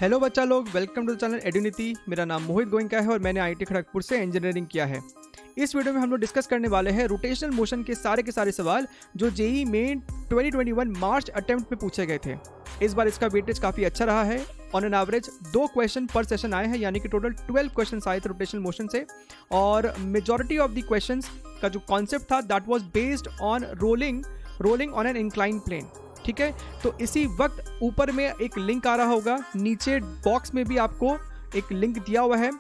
Hello बच्चा लोग, welcome to the channel एडुनिटी। मेरा नाम मोहित गोइंका है और मैंने आईटी खड़गपुर से इंजीनियरिंग किया है। इस वीडियो में हम लोग डिस्कस करने वाले हैं रोटेशनल मोशन के सारे सवाल जो जेईई मेन 2021 मार्च अटेम्प्ट में पूछे गए थे। इस बार इसका वेटेज काफ़ी अच्छा रहा है। ऑन एन एवरेज 2 क्वेश्चन पर सेशन आए हैं, यानी कि टोटल 12 क्वेश्चन आए थे रोटेशनल मोशन से। और मेजॉरिटी ऑफ द क्वेश्चंस का जो कॉन्सेप्ट था that was based on rolling on an incline plane. ठीक है, तो इसी वक्त ऊपर में एक लिंक आ रहा होगा, नीचे बॉक्स में भी आपको एक लिंक दिया हुआ है।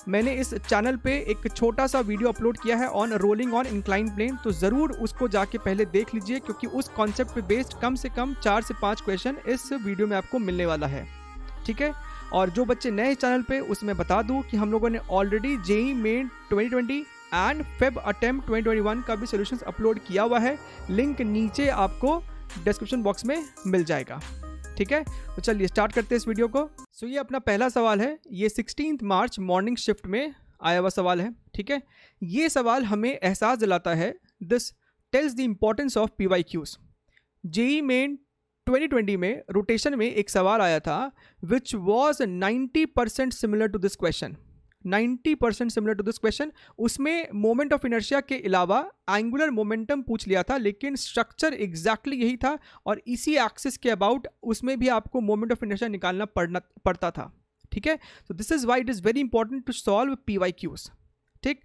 मैंने इस चैनल पे एक छोटा सा वीडियो अपलोड किया है on rolling on incline plane, तो ज़रूर उसको जाके पहले देख लीजिए, क्योंकि उस कॉन्सेप्ट पे बेस्ड कम से कम 4 से 5 क्वेश्चन इस वीडियो में आपको मिलने वाला है। ठीक है, और जो बच्चे नए चैनल पे उसमें बता दूँ कि हम लोगों ने already JEE Main 2020 and Feb attempt 2021 का भी सोल्यूशंस अपलोड किया हुआ है। लिंक नीचे आपको डिस्क्रिप्शन बॉक्स में मिल जाएगा। ठीक है, तो चलिए स्टार्ट करते हैं इस वीडियो को। सो ये अपना पहला सवाल है, ये 16 मार्च मॉर्निंग शिफ्ट में आया हुआ सवाल है। ठीक है, ये सवाल हमें एहसास दिलाता है, this tells the importance of PYQs। JEE Main 2020 में रोटेशन में एक सवाल आया था which was 90% similar to this question. 90% similar to this question. उसमें मोमेंट ऑफ इनर्शिया के अलावा एंगुलर मोमेंटम पूछ लिया था, लेकिन स्ट्रक्चर एग्जैक्टली यही था और इसी एक्सिस के अबाउट उसमें भी आपको मोमेंट ऑफ इनर्शिया निकालना पड़ता था। ठीक है, तो this is why it is very important to solve PYQs। ठीक,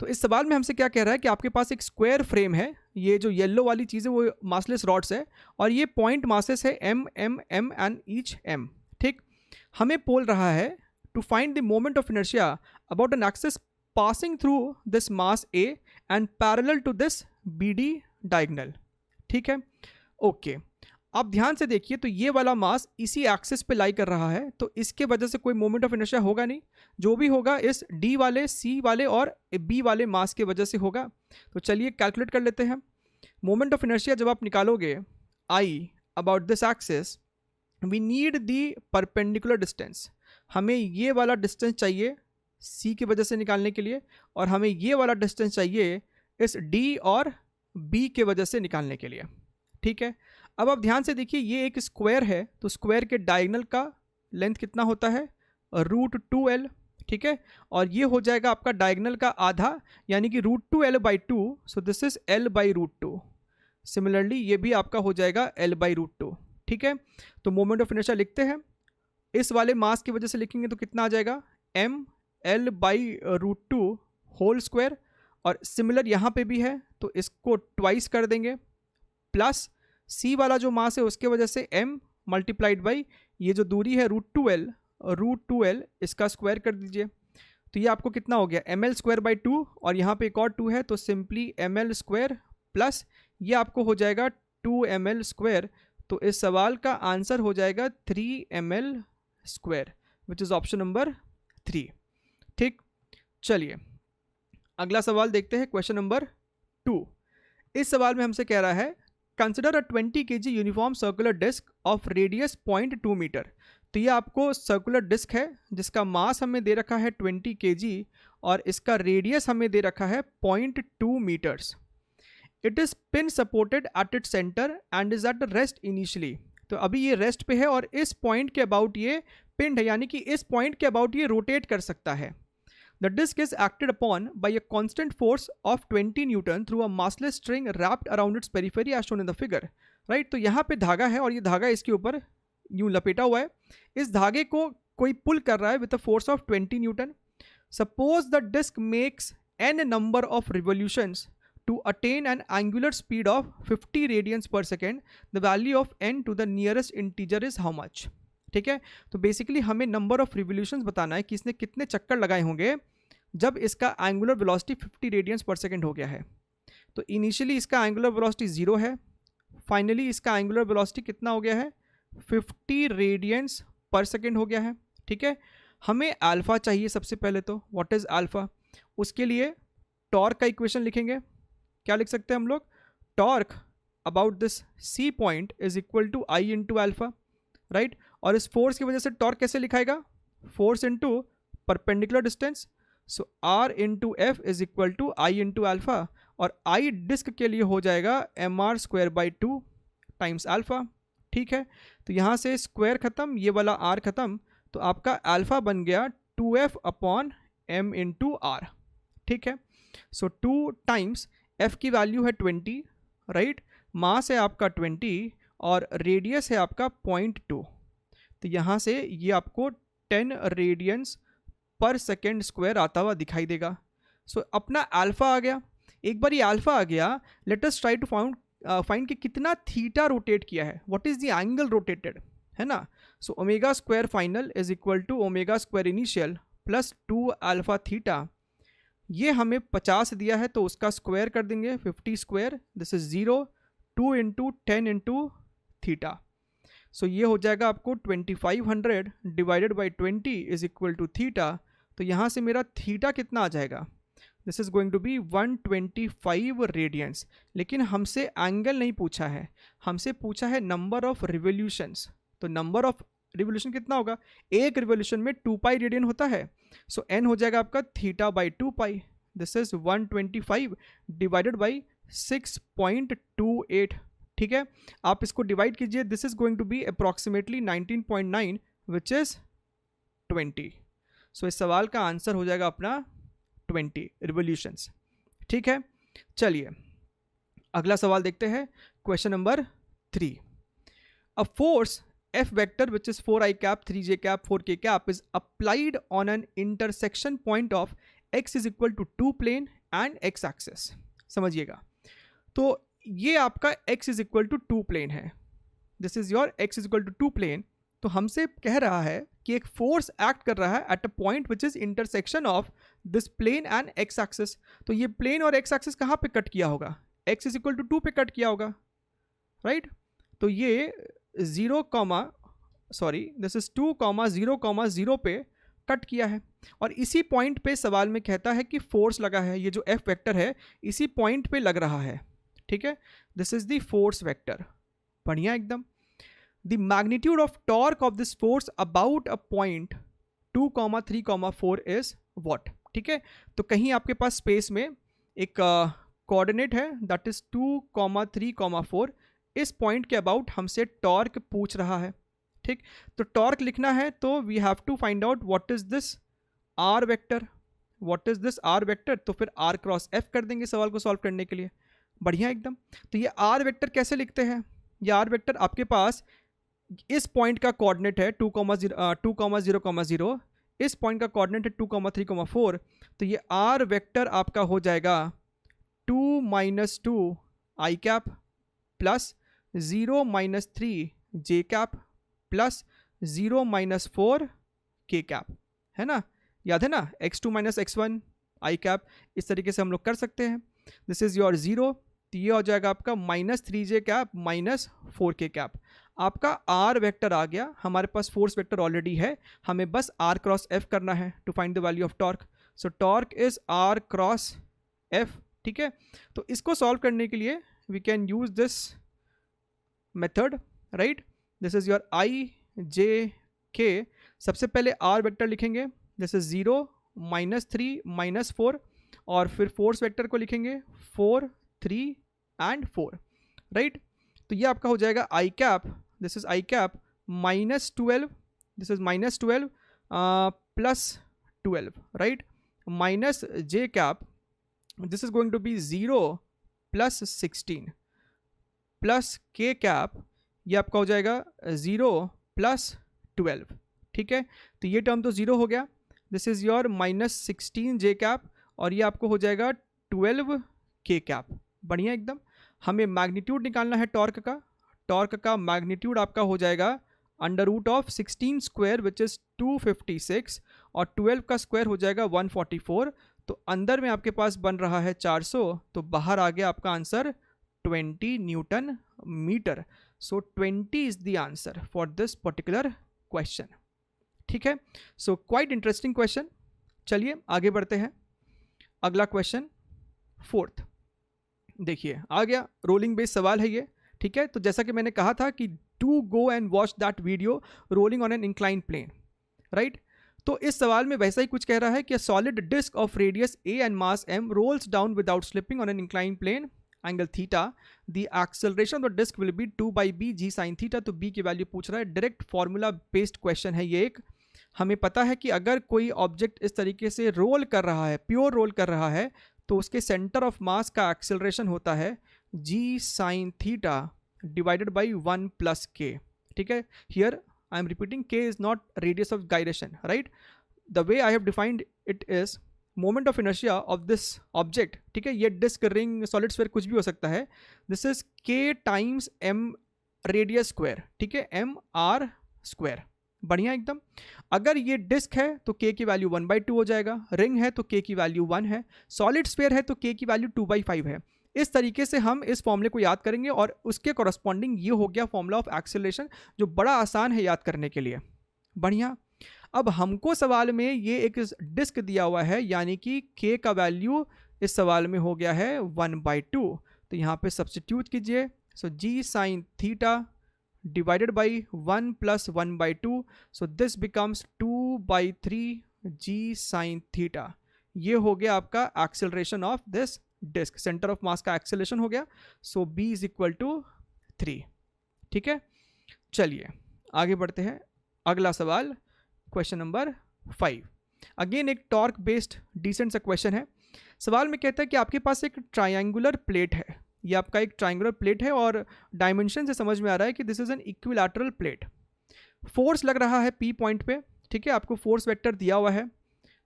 तो इस सवाल में हमसे क्या कह रहा है कि आपके पास एक स्क्वायर फ्रेम है, ये जो येलो वाली चीज़ है वो मासलेस रॉड्स है और ये पॉइंट मासेस है M M M and each M। ठीक, हमें बोल रहा है to find the moment of inertia about an axis passing through this mass A and parallel to this BD diagonal। ठीक है, ओके। अब ध्यान से देखिए, तो ये वाला मास इसी एक्सिस पे लाई कर रहा है, तो इसके वजह से कोई मोमेंट ऑफ इनर्शिया होगा नहीं। जो भी होगा इस D वाले, C वाले और B वाले मास के वजह से होगा। तो चलिए कैलकुलेट कर लेते हैं। मोमेंट ऑफ इनर्शिया जब आप निकालोगे I about this axis, we need the perpendicular distance. हमें ये वाला डिस्टेंस चाहिए C की वजह से निकालने के लिए, और हमें ये वाला डिस्टेंस चाहिए इस D और B के वजह से निकालने के लिए। ठीक है, अब आप ध्यान से देखिए, ये एक स्क्वायर है, तो स्क्वायर के डायगोनल का लेंथ कितना होता है, √2L। ठीक है, और ये हो जाएगा आपका डायगोनल का आधा, यानी कि √2L/2। So this is L/√2। Similarly ये भी आपका हो जाएगा L/√2। ठीक है, तो मोमेंट ऑफ इनर्शिया लिखते हैं, इस वाले मास की वजह से लिखेंगे तो कितना आ जाएगा M L/√2 होल स्क्वायर, और सिमिलर यहाँ पे भी है तो इसको ट्वाइस कर देंगे, प्लस C वाला जो मास है उसके वजह से M मल्टीप्लाइड बाई ये जो दूरी है √2L इसका स्क्वायर कर दीजिए। तो ये आपको कितना हो गया ML²/2, और यहाँ पे एक और 2 है तो सिंपली ML² प्लस ये आपको हो जाएगा 2ML²। तो इस सवाल का आंसर हो जाएगा 3ML², which is option number 3। ठीक, चलिए अगला सवाल देखते हैं, क्वेश्चन नंबर 2। इस सवाल में हमसे कह रहा है consider a 20 kg uniform circular disc of radius 0.2 metre. तो ये आपको सर्कुलर डिस्क है जिसका मास हमें दे रखा है 20 kg और इसका रेडियस हमें दे रखा है 0.2 metres. It is pin supported at it centre and is at rest initially. तो अभी ये रेस्ट पे है और इस पॉइंट के अबाउट ये पिन है, यानी कि इस पॉइंट के अबाउट ये रोटेट कर सकता है। The disc is acted upon by a constant force of 20 newton through a massless string wrapped around its periphery as shown in the figure. Right, तो यहाँ पे धागा है और ये धागा इसके ऊपर यूँ लपेटा हुआ है। इस धागे को कोई पुल कर रहा है with a force of 20 newton. Suppose the disc makes n number of revolutions to attain an angular speed of 50 radians per second, the value of n to the nearest integer is how much। ठीक है, तो basically हमें number of revolutions बताना है कि इसने कितने चक्कर लगाए होंगे जब इसका एंगुलर वेलोसिटी 50 रेडियंस पर सेकेंड हो गया है। तो इनिशियली इसका एंगुलर वेलोसिटी 0 है, फाइनली इसका एंगुलर वेलोसिटी कितना हो गया है 50 रेडियंस पर सेकेंड हो गया है। ठीक है, हमें अल्फा चाहिए सबसे पहले, तो व्हाट इज अल्फा। उसके लिए टॉर्क का इक्वेशन लिखेंगे। क्या लिख सकते हैं हम लोग, torque about this C point is equal to I into alpha. Right, और इस फोर्स की वजह से टॉर्क कैसे लिखाएगा, force into perpendicular distance. So R into F is equal to I into alpha, और I डिस्क के लिए हो जाएगा MR² टाइम्स अल्फा। ठीक है, तो यहाँ से स्क्वायर खत्म, ये वाला R खत्म, तो आपका अल्फा बन गया 2f upon m into are, ठीक है। सो 2 टाइम्स f की वैल्यू है 20, राइट, मास है आपका 20 और रेडियस है आपका 0.2, तो यहाँ से ये आपको 10 रेडियंस पर सेकेंड स्क्वायर आता हुआ दिखाई देगा। सो अपना अल्फा आ गया। एक बार ये अल्फा आ गया, let us try to find कि कितना थीटा रोटेट किया है, what is the angle rotated, है ना। So omega square final is equal to omega square initial plus 2 alpha theta. ये हमें 50 दिया है तो उसका स्क्वायर कर देंगे 50 square, this is 0, 2 into 10 into theta. So ये हो जाएगा आपको 2500 divided by 20 is equal to theta. तो यहाँ से मेरा थीटा कितना आ जाएगा, this is going to be 125 radians. लेकिन हमसे एंगल नहीं पूछा है, हमसे पूछा है नंबर ऑफ रिवोल्यूशंस। तो नंबर ऑफ रिवोल्यूशन कितना होगा, एक रिवोल्यूशन में 2 पाई रेडियन होता है। सो एन हो जाएगा आपका theta by 2 pi, this is 125 divided by 6.28, ठीक है। आप इसको डिवाइड कीजिए, this is going to be approximately 19.9 which is 20। So इस सवाल का आंसर हो जाएगा अपना 20 रिवोल्यूशंस, ठीक है। चलिए अगला सवाल देखते हैं, question number 3। A force F vector which is 4i cap, 3j cap, 4k cap is applied on an intersection point of x is equal to 2 plane and x axis। समझिएगा, तो ये आपका x is equal to 2 plane है, this is your x is equal to 2 plane। तो हमसे कह रहा है कि एक फोर्स एक्ट कर रहा है at a point which is intersection of this plane and X axis. तो ये प्लेन और एक्स एक्सिस कहाँ पे कट किया होगा, x is equal to 2 पे कट किया होगा, राइट। तो ये 2,0,0 पे कट किया है और इसी पॉइंट पे सवाल में कहता है कि फोर्स लगा है, ये जो F वेक्टर है इसी पॉइंट पे लग रहा है, ठीक है। This is the force vector, बढ़िया एकदम। The magnitude of torque of this force about a point 2,3,4 is what, ठीक है। तो कहीं आपके पास स्पेस में एक कोऑर्डिनेट है दैट इज 2,3,4, इस पॉइंट के अबाउट हमसे टॉर्क पूछ रहा है, ठीक। तो टॉर्क लिखना है तो we have to find out what is this R vector, what is this R vector. तो फिर आर क्रॉस एफ कर देंगे सवाल को सॉल्व करने के लिए, बढ़िया एकदम। तो ये आर वेक्टर कैसे लिखते हैं, ये आर वेक्टर आपके पास इस पॉइंट का कोऑर्डिनेट है 2,0,0, इस पॉइंट का कोऑर्डिनेट है 2,3,4। तो ये आर वेक्टर आपका हो जाएगा 2 - 2 आई कैप प्लस 0 - 3 जे कैप प्लस 0 - 4 के कैप, है ना, याद है ना, x2 - x1 आई कैप, इस तरीके से हम लोग कर सकते हैं। दिस इज योर 0, तो ये हो जाएगा आपका -3j कैप -4k कैप। आपका आर वेक्टर आ गया, हमारे पास फोर्स वेक्टर ऑलरेडी है, हमें बस आर क्रॉस एफ करना है to find the value of torque. So torque is R cross F, ठीक है। तो इसको सॉल्व करने के लिए we can use this method, right. This is your I J K. सबसे पहले आर वेक्टर लिखेंगे, दिस इज 0 -3 -4, और फिर फोर्स वेक्टर को लिखेंगे 4 3 एंड 4, राइट। तो ये आपका हो जाएगा I cap, this is I cap -12, this is -12 plus 12, right, minus J cap, this is going to be 0 plus 16 plus K cap, ये आपका हो जाएगा 0 प्लस 12, ठीक है। तो ये टर्म तो 0 हो गया, this is your -16 J cap, और ये आपको हो जाएगा 12 के कैप, बढ़िया एकदम। हमें मैग्नीट्यूड निकालना है टॉर्क का, टॉर्क का मैग्नीट्यूड आपका हो जाएगा √16 स्क्वायर विच इज़ 256, और 12 का स्क्वायर हो जाएगा 144। तो अंदर में आपके पास बन रहा है 400, तो बाहर आ गया आपका answer 20 newton metre. So 20 is the answer for this particular question, ठीक है। So quite interesting question. चलिए आगे बढ़ते हैं, अगला क्वेश्चन 4th देखिए आ गया, रोलिंग बेस्ड सवाल है ये, ठीक है। तो जैसा कि मैंने कहा था कि do go and watch that video rolling on an incline plane, right. तो इस सवाल में वैसा ही कुछ कह रहा है कि solid disc of radius a and mass m rolls down without slipping on an incline plane angle theta, the acceleration of the disc will be 2/b g sin theta. तो b की वैल्यू पूछ रहा है, direct formula based question है ये एक। हमें पता है कि अगर कोई ऑब्जेक्ट इस तरीके से रोल कर रहा है, प्योर रोल कर रहा है, तो उसके सेंटर ऑफ मास का एक्सेलरेशन होता है g sin theta divided by 1 plus K. ठीक है, here I am repeating, k is not radius of gyration, right. The way I have defined it is moment of inertia of this object. ठीक है, ये disc, ring, solid sphere कुछ भी हो सकता है. This is k times m radius square. ठीक है, m r स्क्वायर. बढ़िया एकदम. अगर ये डिस्क है तो k की वैल्यू 1/2 हो जाएगा, रिंग है तो k की वैल्यू 1 है, सॉलिड स्फीयर है तो k की वैल्यू 2/5 है. इस तरीके से हम इस फॉर्मूले को याद करेंगे और उसके कॉरस्पॉन्डिंग ये हो गया फॉर्मूला ऑफ एक्सेलरेशन, जो बड़ा आसान है याद करने के लिए. बढ़िया. अब हमको सवाल में ये एक डिस्क दिया हुआ है, यानी कि k का वैल्यू इस सवाल में हो गया है 1/2. तो यहाँ पे सब्स्टिट्यूट कीजिए. सो g sin theta divided by 1 plus 1/2, so this becomes 2/3 g sin theta. ये हो गया आपका acceleration of this disc, centre of mass का एक्सेलरेशन हो गया. So b is equal to 3. ठीक है, चलिए आगे बढ़ते हैं. अगला सवाल, क्वेश्चन नंबर 5. अगेन एक टॉर्क बेस्ड डिसेंट सा क्वेश्चन है. सवाल में कहता है कि आपके पास एक ट्रायंगुलर प्लेट है. ये आपका एक ट्रायंगुलर प्लेट है और डायमेंशन से समझ में आ रहा है कि this is an equilateral plate. Force लग रहा है P पॉइंट पे. ठीक है, आपको फोर्स वेक्टर दिया हुआ है,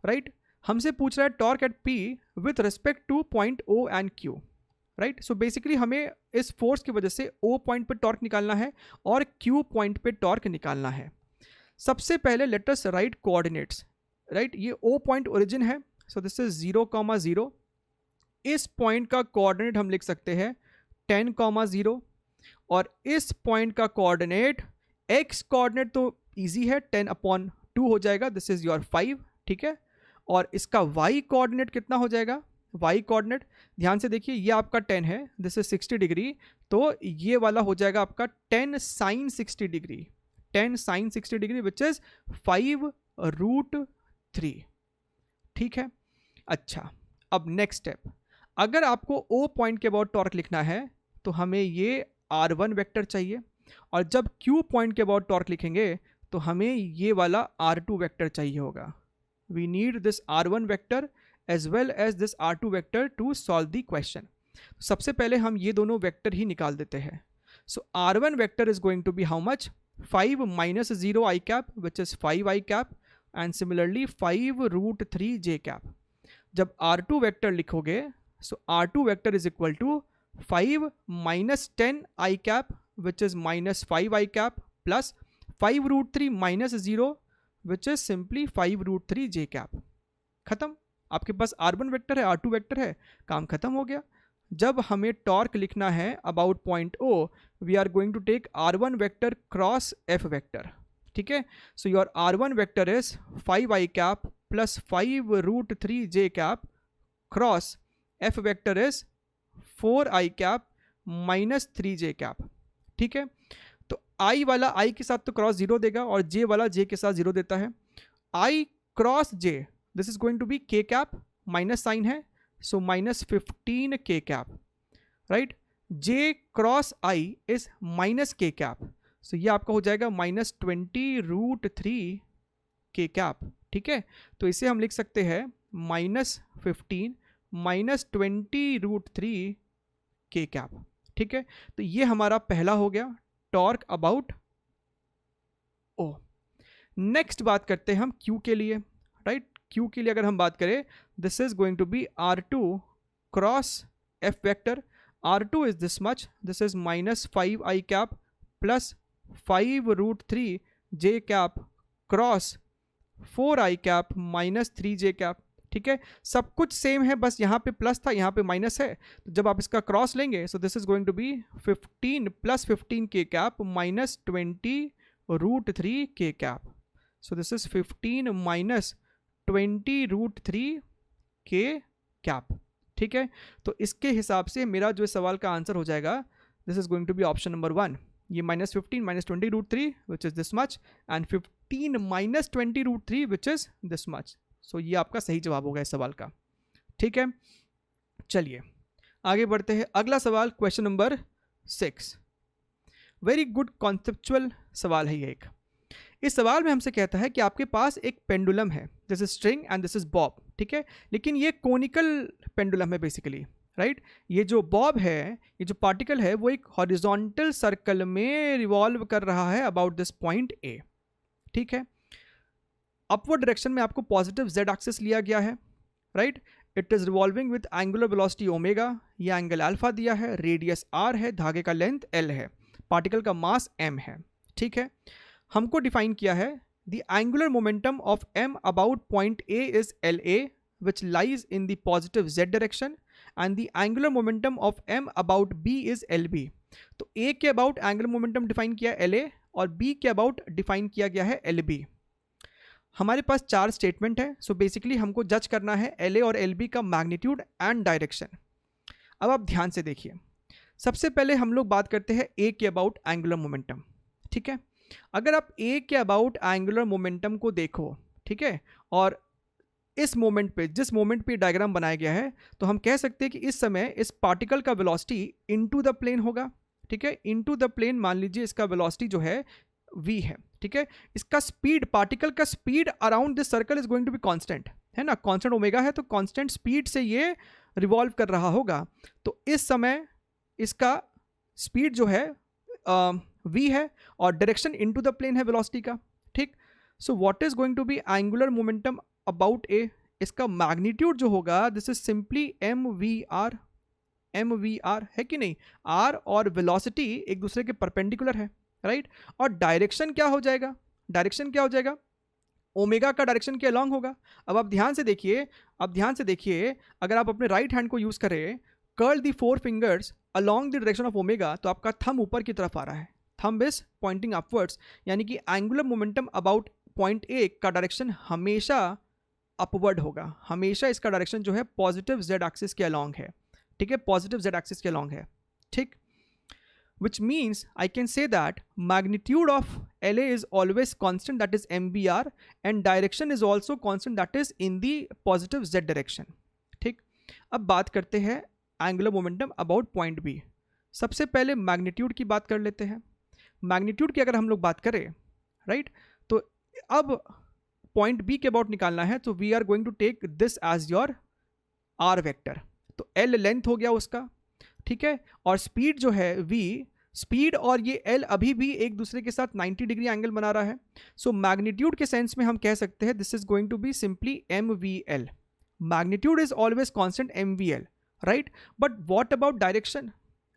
राइट. हमसे पूछ रहा है torque eight P with respect two point O and Q, right. So basically हमें इस फोर्स की वजह से O पॉइंट पे टॉर्क निकालना है और Q पॉइंट पे टॉर्क निकालना है. सबसे पहले let us right coordinates, right. ये O पॉइंट ओरिजिन है, सो दिस इज 0,0. इस पॉइंट का कोऑर्डिनेट हम लिख सकते हैं 10,0 और इस पॉइंट का कोऑर्डिनेट, x कोऑर्डिनेट तो इजी है, 10/2 हो जाएगा, दिस इज योर 5. ठीक है, और इसका y कोऑर्डिनेट कितना हो जाएगा? y कोऑर्डिनेट ध्यान से देखिए, ये आपका 10 है, दिस इज 60 डिग्री, तो ये वाला हो जाएगा आपका 10 sin 60 degree, 10 sin 60 degree which is 5√3. ठीक है, अच्छा. अब नेक्स्ट स्टेप, अगर आपको O पॉइंट के अबाउट टॉर्क लिखना है तो हमें ये R1 वेक्टर चाहिए, और जब Q पॉइंट के अबाउट टॉर्क लिखेंगे तो हमें ये वाला R2 वेक्टर चाहिए होगा. We need this R1 vector as well as this R2 vector to solve the question. सबसे पहले हम ये दोनों वेक्टर ही निकाल देते हैं. So R1 vector is going to be how much? 5 minus 0 i cap which is 5 i cap and similarly 5√3 j cap. जब R2 vector लिखोगे, so R2 vector is equal to 5 minus 10 i cap which is minus 5 i cap plus 5√3 minus 0 which is simply 5√3 j cap. खत्म. आपके पास R1 vector है, R2 vector है, काम खत्म हो गया. जब हमें टॉर्क लिखना है about point O, we are going to take R1 vector cross F vector. ठीक है, so your R1 vector is 5 i cap plus 5√3 j cap cross F vector is 4 i cap minus 3 j cap. ठीक है, तो I वाला I के साथ तो cross 0 देगा और J वाला J के साथ 0 देता है. I cross J, this is going to be k cap, minus sign है, so minus 15 k cap, right. J cross I is minus k cap, so ये आपका हो जाएगा minus 20√3 k cap. ठीक है, तो इसे हम लिख सकते हैं minus 15 minus 20√3 k cap. ठीक है, तो ये हमारा पहला हो गया टॉर्क अबाउट O. नेक्स्ट बात करते हैं हम Q के लिए, राइट. Q के लिए अगर हम बात करें, this is going to be R2 cross F vector. R2 is this much, this is minus 5 i cap plus 5√3 j cap cross 4 i cap minus 3 j cap. ठीक है, सब कुछ सेम है, बस यहाँ पे प्लस था, यहाँ पे माइनस है, तो जब आप इसका क्रॉस लेंगे, so this is going to be 15 plus 15 k cap minus 20√3 k cap. So this is 15 minus 20√3 k cap. ठीक है, तो इसके हिसाब से मेरा जो सवाल का आंसर हो जाएगा, this is going to be option number 1. ये minus 15 minus 20√3 which is this much and 15 minus 20√3 which is this much. So ये आपका सही जवाब होगा इस सवाल का. ठीक है, चलिए आगे बढ़ते हैं. अगला सवाल, question number 6. Very good conceptual सवाल है ये एक. इस सवाल में हमसे कहता है कि आपके पास एक पेंडुलम है, this is string and this is Bob, ठीक है, लेकिन ये कोनिकल पेंडुलम है बेसिकली, राइट। ये जो बॉब है, ये जो पार्टिकल है, वो एक हॉरिजॉन्टल सर्कल में रिवॉल्व कर रहा है अबाउट दिस पॉइंट ए, ठीक है। अपवर्ड डायरेक्शन में आपको पॉजिटिव जेड एक्सिस लिया गया है, right. It is revolving with angular velocity omega, ये एंगल अल्फा दिया है, रेडियस आर है, धागे का लेंथ एल है, पार्टिकल का मास एम है, ठीक है। हमको डिफाइन किया है the angular momentum of M about point A is L A which lies in the positive Z direction and the angular momentum of M about B is L B. तो A के about angular momentum define किया L A और B के about define किया गया है L B. हमारे पास 4 statement है, सो बेसिकली हमको जज करना है एल ए और एल बी का मैग्नीट्यूड एंड डायरेक्शन। अब आप ध्यान से देखिए, सबसे पहले हम लोग बात करते हैं ए के अबाउट एंगुलर मोमेंटम, ठीक है। अगर आप ए के अबाउट एंगुलर मोमेंटम को देखो, ठीक है, और इस मोमेंट पे, जिस मोमेंट पे डायग्राम बनाया गया है, तो हम कह सकते हैं कि इस समय इस पार्टिकल का वेलोसिटी इनटू द प्लेन होगा, ठीक है। इनटू द प्लेन मान लीजिए इसका वेलोसिटी जो है v है, ठीक है। इसका स्पीड, पार्टिकल का speed around this circle is going to be constant, है ना, कांस्टेंट ओमेगा है, तो कांस्टेंट स्पीड से ये रिवॉल्व कर रहा होगा। तो इस समय इसका स्पीड जो है v है और डायरेक्शन इनटू द प्लेन है वेलोसिटी का, ठीक। So what is going to be angular momentum about A, इसका मैग्नीट्यूड जो होगा this is simply M V R है कि नहीं। r और वेलोसिटी एक दूसरे के परपेंडिकुलर है, राइट। और डायरेक्शन क्या हो जाएगा, डायरेक्शन क्या हो जाएगा, ओमेगा का डायरेक्शन के अलॉन्ग होगा। अब आप ध्यान से देखिए, अगर आप अपने राइट हैंड को यूज करें, curl the 4 fingers along the direction of omega, तो आपका थंब ऊपर की तरफ आ रहा है, थंब इज पॉइंटिंग अपवर्ड्स, यानी कि एंगुलर मोमेंटम अबाउट पॉइंट ए का डायरेक्शन हमेशा अपवर्ड होगा, हमेशा इसका डायरेक्शन जो है पॉजिटिव जेड एक्सिस के अलॉन्ग है, ठीक है, पॉजिटिव जेड एक्सिस के अलॉन्ग है, ठीक। which means I can say that magnitude of LA is always constant, that is MVR, and direction is also constant, that is in the positive Z direction, ठीक। अब बात करते हैं angular momentum about point B. सबसे पहले magnitude की बात कर लेते हैं। मैग्नीट्यूड की अगर हम लोग बात करें, राइट, तो अब पॉइंट बी के अबाउट निकालना है, तो we are going to take this as your R vector, तो एल लेंथ हो गया उसका, ठीक है, और स्पीड जो है v, स्पीड और ये एल अभी भी एक दूसरे के साथ 90 डिग्री एंगल बना रहा है। सो मैग्नीट्यूड के सेंस में हम कह सकते हैं this is going to be simply M V L, magnitude is always constant M V L, right. But what about direction,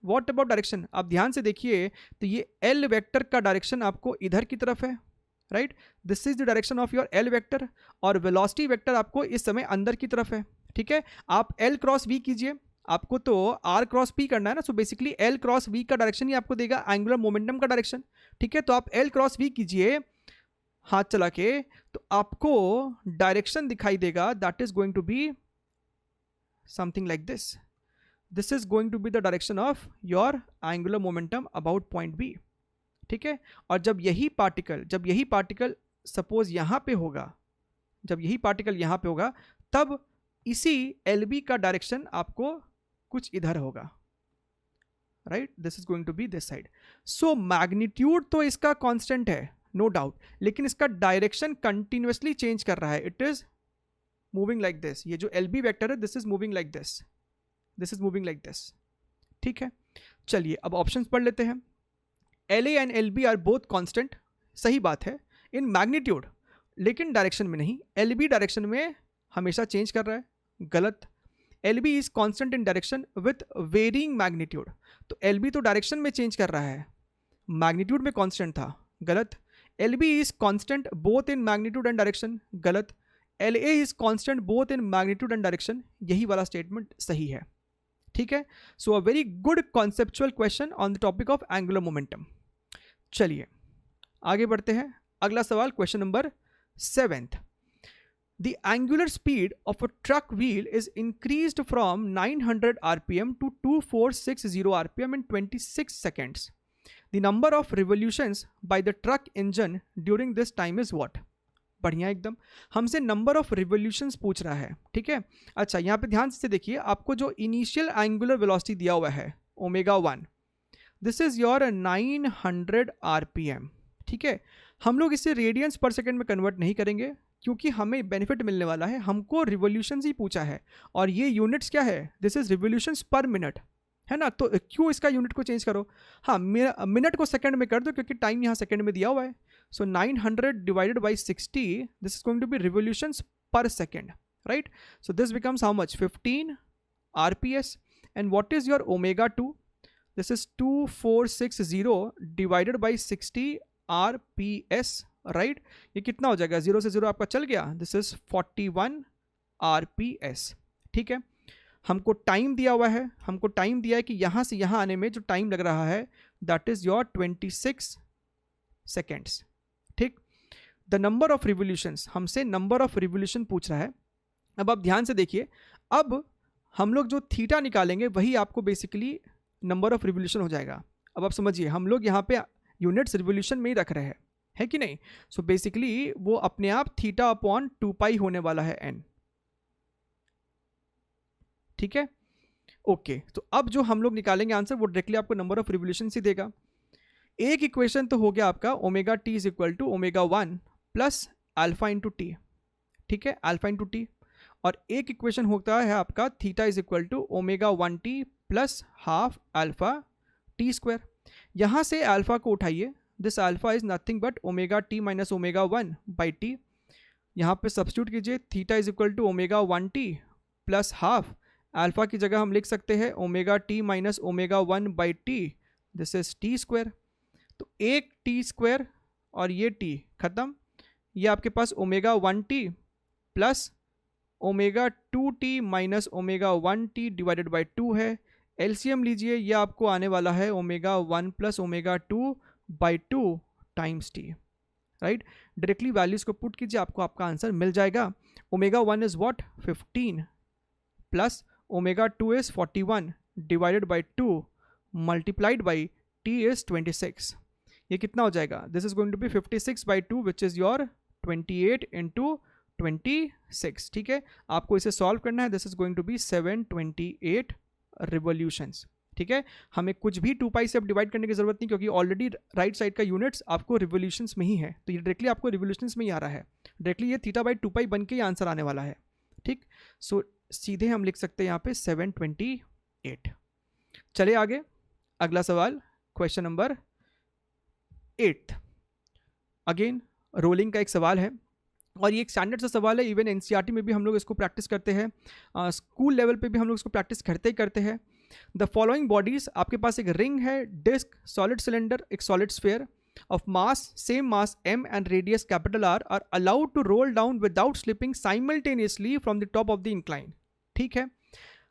what about direction, आप ध्यान से देखिए, तो ये एल वेक्टर का डायरेक्शन आपको इधर की तरफ है, right, this is the direction of your L vector, और वेलोसिटी वेक्टर आपको इस समय अंदर की तरफ है, ठीक है। आप एल क्रॉस वी कीजिए, आपको तो आर क्रॉस पी करना है ना, so basically L cross V का डायरेक्शन ही आपको देगा एंगुलर मोमेंटम का डायरेक्शन, ठीक है। तो आप एल क्रॉस वी कीजिए हाथ चला के, तो आपको डायरेक्शन दिखाई देगा, that is going to be something like this, this is going to be the direction of your angular momentum about point B, ठीक है। और जब यही पार्टिकल सपोज यहाँ पे होगा, जब यही पार्टिकल यहाँ पे होगा, तब इसी एल बी का डायरेक्शन आपको कुछ इधर होगा, right, this is going to be this side. So magnitude तो इसका कांस्टेंट है, नो डाउट, लेकिन इसका डायरेक्शन कंटिन्यूअसली चेंज कर रहा है, it is moving like this, ये जो एल बी वेक्टर है this is moving like this, this is moving like this, ठीक है। चलिए अब ऑप्शंस पढ़ लेते हैं। L A and L B are both constant, सही बात है, इन मैग्नीट्यूड, लेकिन डायरेक्शन में नहीं। एल बी डायरेक्शन में हमेशा चेंज कर रहा है, गलत। L B is constant in direction with varying magnitude, तो एल बी तो डायरेक्शन में चेंज कर रहा है, मैग्नीट्यूड में कॉन्स्टेंट था, गलत। L B is constant both in magnitude and direction, गलत। L A is constant both in magnitude and direction, यही वाला स्टेटमेंट सही है, ठीक है। So a very good conceptual question on the topic of angular momentum. चलिए आगे बढ़ते हैं, अगला सवाल, question number 7th। The angular speed of a truck wheel is increased from 900 rpm to 2460 rpm in 26 seconds. The number of revolutions by the truck engine during this time is what? बढ़िया एकदम, हमसे number of revolutions पूछ रहा है, ठीक है। अच्छा, यहाँ पे ध्यान से देखिए, आपको जो इनिशियल एंगुलर वेलोसिटी दिया हुआ है omega 1, this is your 900 rpm, ठीक है। हम लोग इसे रेडियंस पर सेकेंड में कन्वर्ट नहीं करेंगे क्योंकि हमें बेनिफिट मिलने वाला है, हमको रिवोल्यूशंस ही पूछा है और ये यूनिट्स क्या है, दिस इज रिवोल्यूशंस पर मिनट, है ना। तो क्यों इसका यूनिट को चेंज करो, हाँ मिनट को सेकंड में कर दो क्योंकि टाइम यहाँ सेकंड में दिया हुआ है। So 900 divided by 60, this is going to be revolutions per second, right. So this becomes how much, 15 RPS। And what is your omega 2, this is 2460 divided by 60 RPS, right. ये कितना हो जाएगा, 0 से 0 आपका चल गया, दिस इज 41 RPS, ठीक है। हमको टाइम दिया हुआ है, हमको टाइम दिया है कि यहाँ से यहाँ आने में जो टाइम लग रहा है दैट इज योर 26 सेकेंड्स, ठीक। द नंबर ऑफ रिवोल्यूशंस, हमसे नंबर ऑफ रिवोल्यूशन पूछ रहा है। अब आप ध्यान से देखिए, अब हम लोग जो थीटा निकालेंगे वही आपको बेसिकली नंबर ऑफ रिवोल्यूशन हो जाएगा। अब आप समझिए, हम लोग यहाँ पे यूनिट्स रिवोल्यूशन में ही रख रहे हैं, है कि नहीं। सो बेसिकली वो अपने आप थीटा अपॉन 2 पाई होने वाला है n, ठीक है। ओके, तो अब जो हम लोग निकालेंगे आंसर वो डायरेक्टली आपको नंबर ऑफ रिवोल्यूशन ही देगा। एक इक्वेशन तो हो गया आपका omega T is equal to omega 1 plus alpha into T, ठीक है, अल्फा इंटू टी। और एक इक्वेशन होता है आपका theta is equal to omega 1t plus half alpha t square. यहाँ से अल्फा को उठाइए, this alpha is nothing but omega t minus omega 1 by t. यहाँ पे सब्स्टिट्यूट कीजिए, theta is equal to omega 1t plus half, alpha की जगह हम लिख सकते हैं omega t minus omega 1 by t, this is t square. तो एक टी स्क्वायर और ये टी खत्म, ये आपके पास omega 1t plus omega 2t minus omega 1t divided by 2 है। एलसीएम लीजिए, ये आपको आने वाला है omega 1 plus omega 2 by 2 times T, right. Directly values को पुट कीजिए, आपको आपका आंसर मिल जाएगा। Omega 1 is what, 15 plus omega 2 is 41 divided by 2 multiplied by t is 26। ये कितना हो जाएगा, this is going to B 56 by 2 which is your 28 into 26, ठीक है। आपको इसे सॉल्व करना है, this is going to be 728 revolutions, ठीक है। हमें कुछ भी 2 पाई से अब डिवाइड करने की जरूरत नहीं क्योंकि ऑलरेडी राइट साइड का यूनिट्स आपको रिवोल्यूशंस में ही है, तो ये डायरेक्टली आपको रिवोल्यूशंस में ही आ रहा है, डायरेक्टली ये थीटा बाई 2 पाई बन के ही आंसर आने वाला है, ठीक। सो सीधे हम लिख सकते हैं यहाँ पे 728। चले आगे, अगला सवाल, क्वेश्चन नंबर 8। अगेन रोलिंग का एक सवाल है और ये एक स्टैंडर्ड सा सवाल है, इवन एनसीईआरटी में भी हम लोग इसको प्रैक्टिस करते हैं, स्कूल लेवल पे भी हम लोग इसको प्रैक्टिस करते ही करते हैं। द फॉलोइंग बॉडीज, आपके पास एक रिंग है, डिस्क, सॉलिड सिलेंडर, एक solid sphere of mass, same mass m and radius capital R are allowed to roll down without slipping simultaneously from the top of the incline, ठीक है।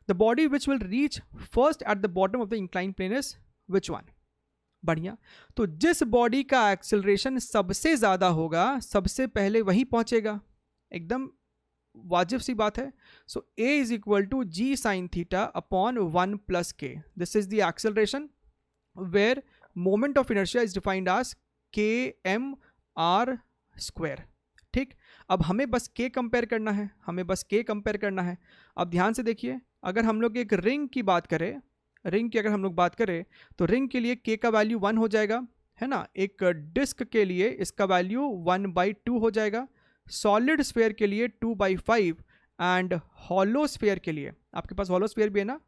The body which will reach first at the bottom of the inclined plane is which one? बढ़िया, तो जिस body का acceleration सबसे ज्यादा होगा सबसे पहले वही पहुंचेगा, एकदम वाजिब सी बात है। So a is equal to G sine theta upon 1 plus K, this is the acceleration where moment of inertia is defined as km/r square, ठीक। अब हमें बस k कंपेयर करना है, हमें बस k कंपेयर करना है। अब ध्यान से देखिए, अगर हम लोग एक रिंग की बात करें, रिंग की अगर हम लोग बात करें तो रिंग के लिए k का वैल्यू 1 हो जाएगा, है ना। एक डिस्क के लिए इसका वैल्यू 1/2 हो जाएगा, सॉलिड स्फीयर के लिए 2/5 एंड हॉलो स्फीयर के लिए, आपके पास हॉलो स्फीयर भी है ना,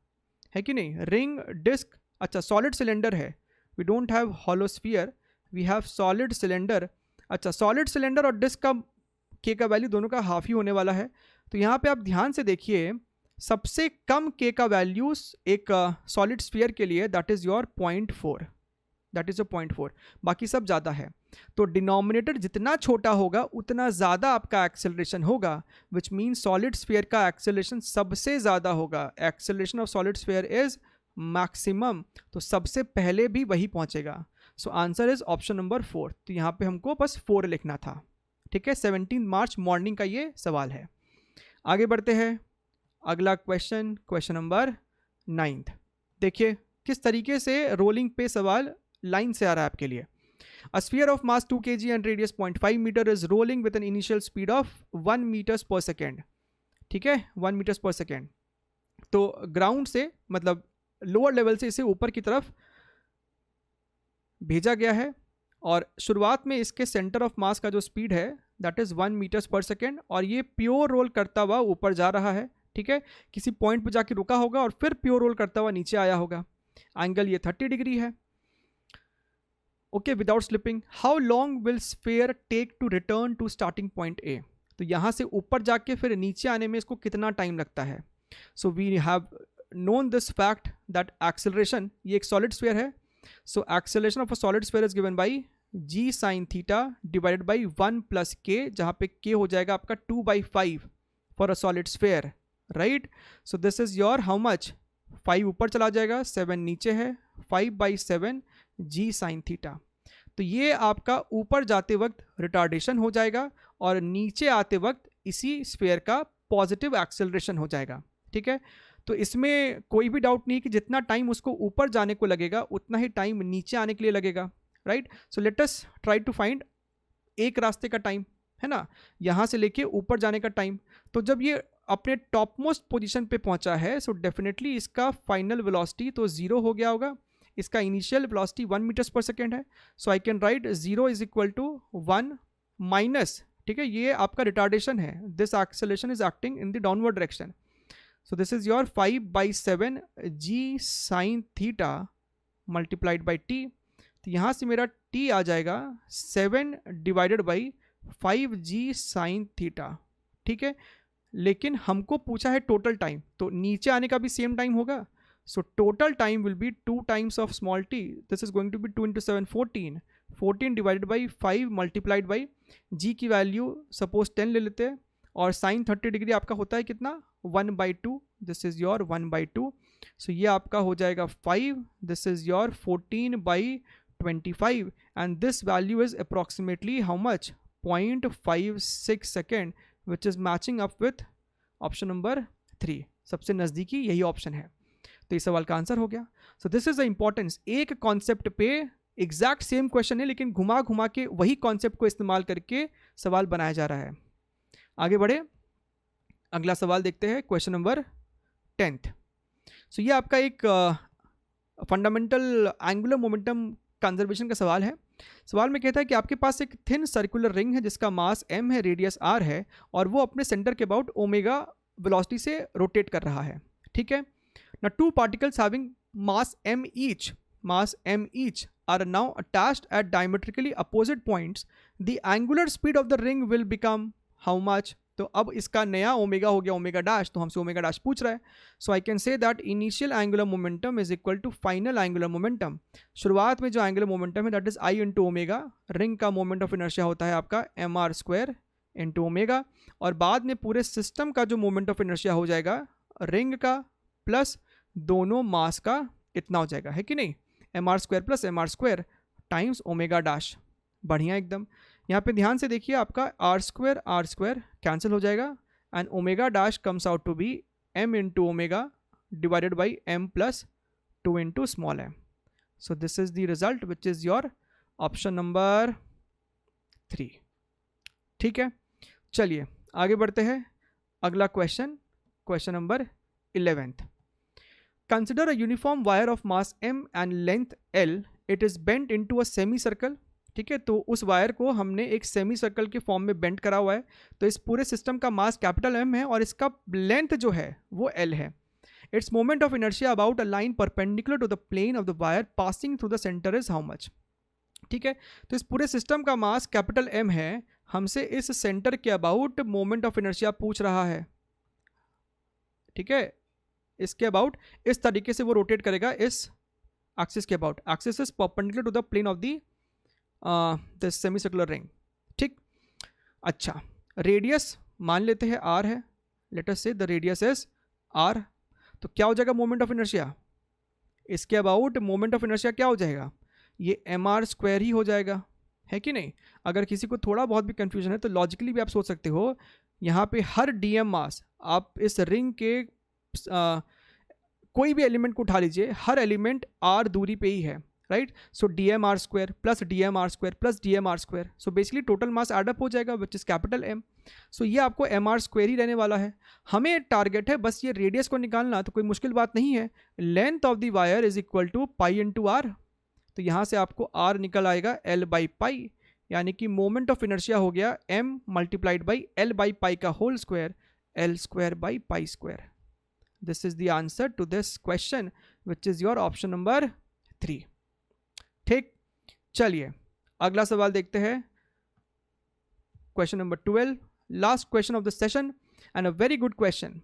है कि नहीं। रिंग, डिस्क, अच्छा सॉलिड सिलेंडर है, we don't have hollow sphere, we have solid cylinder. अच्छा सॉलिड सिलेंडर और डिस्क का k का वैल्यू दोनों का हाफ ही होने वाला है, तो यहाँ पे आप ध्यान से देखिए, सबसे कम k का वैल्यू एक सॉलिड स्फीयर के लिए that is your 0.4, that is your 0.4, बाकी सब ज़्यादा है। तो डिनोमिनेटर जितना छोटा होगा उतना ज़्यादा आपका एक्सेलरेशन होगा, विच मीन सॉलिड स्फीयर का एक्सेलरेशन सबसे ज़्यादा होगा, acceleration of solid sphere is maximum, तो सबसे पहले भी वही पहुंचेगा। So answer is option number 4, तो यहाँ पे हमको बस 4 लिखना था, ठीक है। 17 मार्च मॉर्निंग का ये सवाल है। आगे बढ़ते हैं, अगला क्वेश्चन, क्वेश्चन नंबर 9। देखिए किस तरीके से रोलिंग पे सवाल लाइन से आ रहा है आपके लिए। A sphere of mass 2 kg and radius 0.5 meter is rolling with an initial speed of 1 meters per second, ठीक है, 1 meters per second। तो ग्राउंड से मतलब लोअर लेवल से इसे ऊपर की तरफ भेजा गया है और शुरुआत में इसके सेंटर ऑफ मास का जो स्पीड है that is 1 metres per second, और ये प्योर रोल करता हुआ ऊपर जा रहा है, ठीक है। किसी पॉइंट पर जाके रुका होगा और फिर प्योर रोल करता हुआ नीचे आया होगा। एंगल ये 30 डिग्री है। Okay, without slipping, how long will sphere take to return to starting point A. तो यहाँ से ऊपर जाके फिर नीचे आने में इसको कितना टाइम लगता है। So we have known this fact that acceleration, ये एक सॉलिड स्फीयर है, so acceleration of a solid sphere is given by g sin theta divided by 1 plus k, जहाँ पे k हो जाएगा आपका 2/5 for a solid sphere, right. So this is your how much, 5 ऊपर चला जाएगा, 7 नीचे है, 5/7 g sin थीटा। तो ये आपका ऊपर जाते वक्त रिटार्डेशन हो जाएगा और नीचे आते वक्त इसी स्फीयर का पॉजिटिव एक्सेलरेशन हो जाएगा, ठीक है। तो इसमें कोई भी डाउट नहीं कि जितना टाइम उसको ऊपर जाने को लगेगा उतना ही टाइम नीचे आने के लिए लगेगा, right. So let us try to find एक रास्ते का टाइम, है ना, यहाँ से लेके ऊपर जाने का टाइम। तो जब ये अपने टॉप मोस्ट पोजिशन पे पहुँचा है, सो डेफिनेटली इसका फाइनल वेलोसिटी तो 0 हो गया होगा। इसका initial velocity 1 metres per second है, so I can write 0 is equal to 1 minus, ठीक है, ये आपका रिटार्डेशन है, this acceleration is acting in the downward direction. So this is your 5/7 g sin थीटा मल्टीप्लाइड बाई t। तो यहाँ से मेरा t आ जाएगा 7 divided by 5g sin theta, ठीक है। लेकिन हमको पूछा है टोटल टाइम, तो नीचे आने का भी सेम टाइम होगा। So total time will be 2 times of small t, this is going to be 2 into 7 14, 14 divided by 5 multiplied by g की वैल्यू सपोज 10 ले लेते हैं, और साइन 30 डिग्री आपका होता है कितना, 1/2, दिस इज योर 1/2। सो ये आपका हो जाएगा 5, this is your 14/25, and this value is approximately how much, 0.56 second, which is matching up with option number 3, सबसे नज़दीकी यही ऑप्शन है। तो इस सवाल का आंसर हो गया। सो दिस इज द इम्पॉर्टेंस, एक कॉन्सेप्ट पे एग्जैक्ट सेम क्वेश्चन है लेकिन घुमा घुमा के वही कॉन्सेप्ट को इस्तेमाल करके सवाल बनाया जा रहा है। आगे बढ़े, अगला सवाल देखते हैं, क्वेश्चन नंबर 10th। सो ये आपका एक फंडामेंटल एंगुलर मोमेंटम कंजर्वेशन का सवाल है। सवाल में कहता है कि आपके पास एक थिन सर्कुलर रिंग है जिसका मास m है, रेडियस r है, और वो अपने सेंटर के अबाउट ओमेगा वेलोसिटी से रोटेट कर रहा है, ठीक है। Now 2 particles having mass m each are now attached at diametrically opposite points. The angular speed of the ring will become how much? तो अब इसका नया ओमेगा हो गया ओमेगा डैश, तो हमसे ओमेगा डैश पूछ रहा है। So I can say that initial angular momentum is equal to final angular momentum. शुरुआत में जो एंगुलर मोमेंटम है that is I into omega, ring का मोमेंट ऑफ इनर्शिया होता है आपका mr² इंटू ओमेगा, और बाद में पूरे सिस्टम का जो मोमेंट ऑफ इनर्शिया हो जाएगा रिंग का प्लस दोनों मास का इतना हो जाएगा, है कि नहीं, mr² plus mr² times omega dash. बढ़िया एकदम। यहाँ पे ध्यान से देखिए, आपका r² कैंसिल हो जाएगा and omega dash comes out to be m into omega divided by m plus 2 into small m। So this is the result which is your option number 3, ठीक है। चलिए आगे बढ़ते हैं, अगला question, question number 11th। Consider a uniform wire of mass m and length l. It is bent into a semicircle. ठीक है, तो उस वायर को हमने एक सेमी सर्कल के फॉर्म में बेंड करा हुआ है। तो इस पूरे सिस्टम का मास कैपिटल M है और इसका लेंथ जो है वो L है। It's moment of inertia about a line perpendicular to the plane of the wire passing through the centre is how much. ठीक है, तो इस पूरे सिस्टम का मास कैपिटल M है, हमसे इस सेंटर के अबाउट मोमेंट ऑफ इनर्शिया पूछ रहा है। ठीक है, इसके अबाउट इस तरीके से वो रोटेट करेगा इस एक्सिस के about. Axis is perpendicular to the plane of the semi circular ring. ठीक, अच्छा, रेडियस मान लेते हैं r है, लेट अस से द रेडियस इज r। तो क्या हो जाएगा मोमेंट ऑफ इनर्शिया, इसके अबाउट मोमेंट ऑफ इनर्शिया क्या हो जाएगा, ये mr² ही हो जाएगा, है कि नहीं। अगर किसी को थोड़ा बहुत भी कंफ्यूजन है तो लॉजिकली भी आप सोच सकते हो, यहाँ पे हर dm मास, आप इस रिंग के कोई भी एलिमेंट को उठा लीजिए, हर एलिमेंट r दूरी पे ही है, राइट। सो dmr² plus dmr² plus dmr², so basically total mass add up हो जाएगा विच इज कैपिटल M। सो ये आपको mr² ही रहने वाला है। हमें टारगेट है बस ये रेडियस को निकालना, तो कोई मुश्किल बात नहीं है। Length of the wire is equal to pi into r। तो यहाँ से आपको r निकल आएगा l बाई पाई, यानी कि मोमेंट ऑफ इनर्शिया हो गया m multiplied by l by pi का whole square, l square by pi square. This is the answer to this question which is your option number 3. ठीक, चलिए अगला सवाल देखते हैं. Question number 12, last question of the session and a very good question.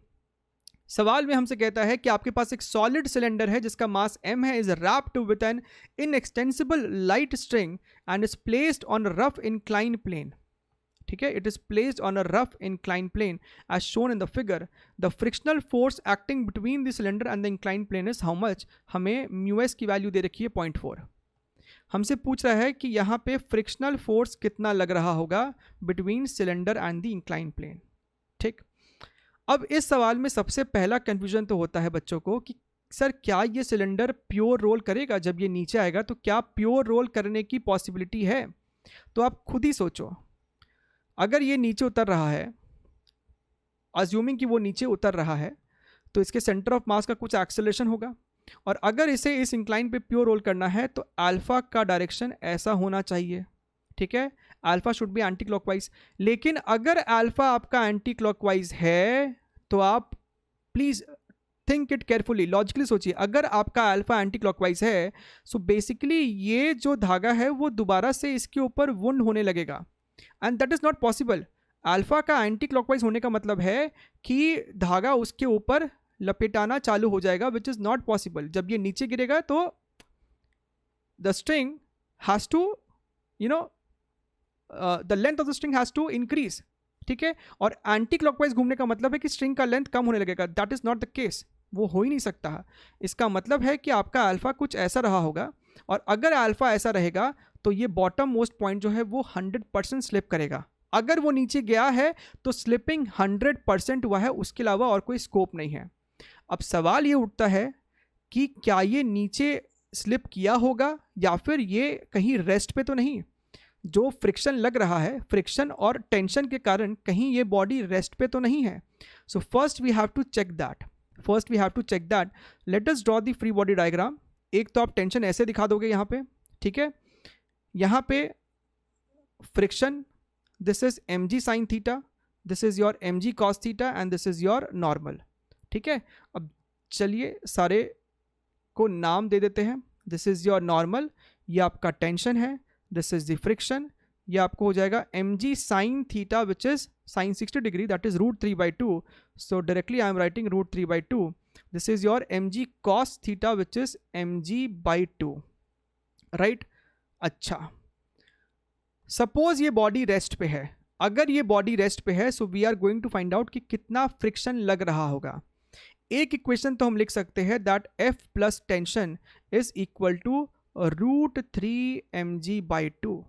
सवाल में हमसे कहता है कि आपके पास एक सॉलिड सिलेंडर है जिसका मास m है, is wrapped with an inextensible light string and is placed on rough incline plane. ठीक है, it is placed on a rough incline plane as shown in the figure. The frictional force acting between the cylinder and the incline plane is how much. हमें mu s की value दे रखी है 0.4. हमसे पूछ रहा है कि यहाँ पे फ्रिक्शनल फोर्स कितना लग रहा होगा between cylinder and the incline plane. ठीक, अब इस सवाल में सबसे पहला कंफ्यूजन तो होता है बच्चों को कि सर क्या ये सिलेंडर प्योर रोल करेगा. जब ये नीचे आएगा तो क्या प्योर रोल करने की पॉसिबिलिटी है. तो आप खुद ही सोचो, अगर ये नीचे उतर रहा है, अज्यूमिंग कि वो नीचे उतर रहा है, तो इसके सेंटर ऑफ मास का कुछ एक्सेलरेशन होगा. और अगर इसे इस इंक्लाइन पे प्योर रोल करना है तो अल्फा का डायरेक्शन ऐसा होना चाहिए. ठीक है, alpha should be anti clockwise. लेकिन अगर अल्फा आपका एंटी क्लॉकवाइज है तो आप please think it carefully, logically सोचिए. अगर आपका अल्फा एंटी क्लॉकवाइज है सो बेसिकली ये जो धागा है वो दोबारा से इसके ऊपर वुंड होने लगेगा, and that is not possible. Alpha का एंटी क्लॉकवाइज होने का मतलब है कि धागा उसके ऊपर लपेटाना चालू हो जाएगा, विच इज नॉट पॉसिबल. जब ये नीचे गिरेगा तो the string has to, you know, the length of the string has to increase. ठीक है, और एंटी क्लॉकवाइज घूमने का मतलब है कि स्ट्रिंग का लेंथ कम होने लगेगा. That is not the case, वो हो ही नहीं सकता. इसका मतलब है कि आपका अल्फा कुछ ऐसा रहा होगा, और अगर अल्फा ऐसा रहेगा तो ये बॉटम मोस्ट पॉइंट जो है वो 100% स्लिप करेगा. अगर वो नीचे गया है तो स्लिपिंग 100% हुआ है, उसके अलावा और कोई स्कोप नहीं है. अब सवाल ये उठता है कि क्या ये नीचे स्लिप किया होगा या फिर ये कहीं रेस्ट पे तो नहीं. जो फ्रिक्शन लग रहा है, फ्रिक्शन और टेंशन के कारण कहीं ये बॉडी रेस्ट पे तो नहीं है. So first we have to check that. Let us draw the free body diagram. एक तो आप टेंशन ऐसे दिखा दोगे यहाँ पे. ठीक है, यहाँ पे friction, this is mg sine theta, this is your mg cos theta and this is your normal. ठीक है, अब चलिए सारे को नाम दे देते हैं. दिस इज योर नॉर्मल, ये आपका टेंशन है. दिस इज द फ्रिक्शन, ये आपको हो जाएगा mg sine theta which is sine 60 degree, that is √3/2. So directly I am writing √3/2. This is your mg cos theta which is mg/2. Right. अच्छा, suppose ये body rest पे है. अगर ये बॉडी रेस्ट पे है so we are going to find out कि कितना फ्रिक्शन लग रहा होगा. एक इक्वेशन तो हम लिख सकते हैं that F plus tension is equal to √3mg/2.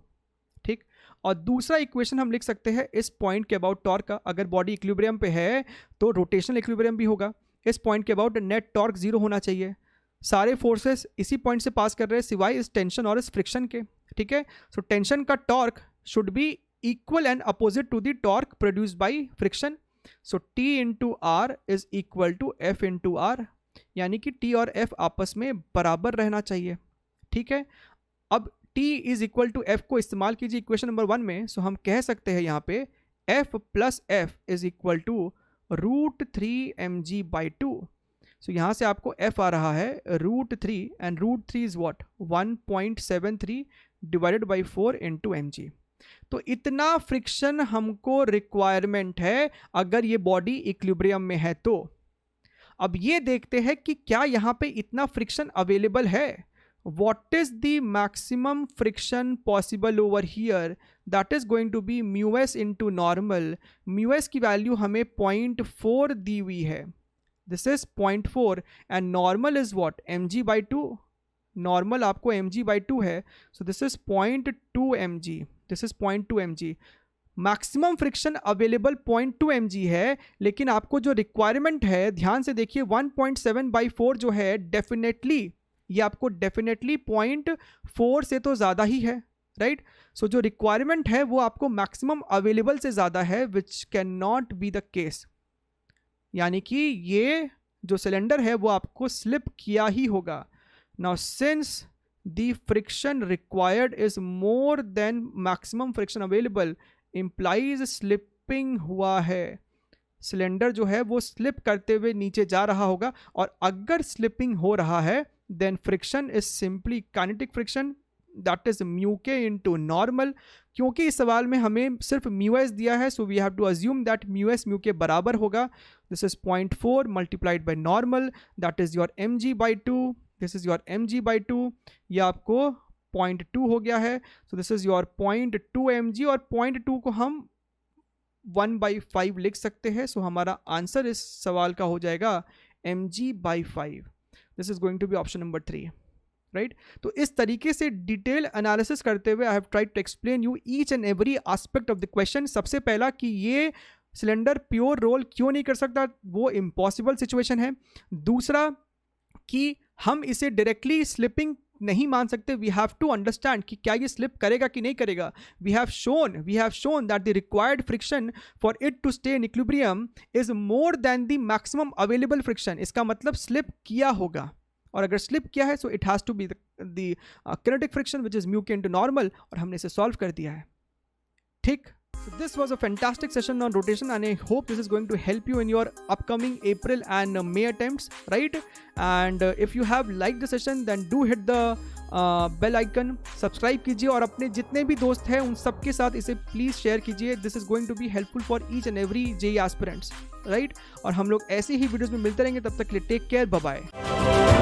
ठीक, और दूसरा इक्वेशन हम लिख सकते हैं इस पॉइंट के अबाउट टॉर्क का. अगर बॉडी इक्विलिब्रियम पे है तो रोटेशनल इक्विलिब्रियम भी होगा. इस पॉइंट के अबाउट नेट टॉर्क 0 होना चाहिए. सारे फोर्सेस इसी पॉइंट से पास कर रहे हैं सिवाय इस टेंशन और इस फ्रिक्शन के. ठीक है, सो टेंशन का torque should be equal and opposite to the torque produced by friction. So T into r is equal to F into r, यानी कि T और F आपस में बराबर रहना चाहिए. ठीक है, अब T is equal to F को इस्तेमाल कीजिए इक्वेशन नंबर 1 में. सो हम कह सकते हैं यहाँ पे F plus F is equal to √3mg/2. So यहाँ से आपको F आ रहा है √3 and √3 is what 1.73 divided by 4 into mg. तो इतना फ्रिक्शन हमको रिक्वायरमेंट है अगर ये बॉडी इक्विलिब्रियम में है तो. अब ये देखते हैं कि क्या यहाँ पे इतना फ्रिक्शन अवेलेबल है. what is the maximum friction possible over here? That is going to be mu s into normal. mu s की वैल्यू हमें 0.4 दी हुई है. This is 0.4 and normal is what? mg/2. Normal आपको mg/2 है. So this is 0.2 mg. This is 0.2 mg. Maximum friction available 0.2 mg है, लेकिन आपको जो रिक्वायरमेंट है ध्यान से देखिए 1.7/4 जो है डेफिनेटली ये आपको डेफिनेटली 0.4 से तो ज़्यादा ही है, राइट. सो जो रिक्वायरमेंट है वो आपको मैक्सिमम अवेलेबल से ज़्यादा है, which can not be the case. यानी कि ये जो सिलेंडर है वो आपको स्लिप किया ही होगा. Now since the friction required is more than maximum friction available implies slipping हुआ है। सिलेंडर जो है वो स्लिप करते हुए नीचे जा रहा होगा, और अगर स्लिपिंग हो रहा है then friction is simply kinetic friction, that is mu k into normal. क्योंकि इस सवाल में हमें सिर्फ म्यू एस दिया है, so we have to assume that mu s mu k बराबर होगा। This is 0.4 multiplied by normal, that is your m g by two, this is your m g by two, ये आपको 0.2 हो गया है। So this is your 0.2 m g, और 0.2 को हम 1/5 लिख सकते हैं। सो हमारा आंसर इस सवाल का हो जाएगा mg/5। This is going to be option number 3, right. तो इस तरीके से डिटेल एनालिसिस करते हुए I have tried to explain you each and every aspect of the question. सबसे पहला कि ये सिलेंडर प्योर रोल क्यों नहीं कर सकता, वो इम्पॉसिबल सिचुएशन है। दूसरा कि हम इसे डायरेक्टली स्लिपिंग नहीं मान सकते, वी हैव टू अंडरस्टैंड कि क्या ये स्लिप करेगा कि नहीं करेगा। We have shown that the required friction for it to stay in equilibrium is more than the maximum available friction. इसका मतलब स्लिप किया होगा, और अगर स्लिप किया है so it has to be the kinetic friction which is mu k into normal, और हमने इसे सॉल्व कर दिया है, ठीक। So this was a fantastic session on rotation, and I hope this is going to help you in your upcoming April and May attempts, right? And if you have liked the session, then do hit the bell icon, subscribe कीजिए, और अपने जितने भी दोस्त हैं उन सबके साथ इसे प्लीज़ शेयर कीजिए। This is going to be helpful for each and every JEE aspirants, right? और हम लोग ऐसे ही वीडियोज़ में मिलते रहेंगे, तब तक के लिए टेक केयर, बाय बाय।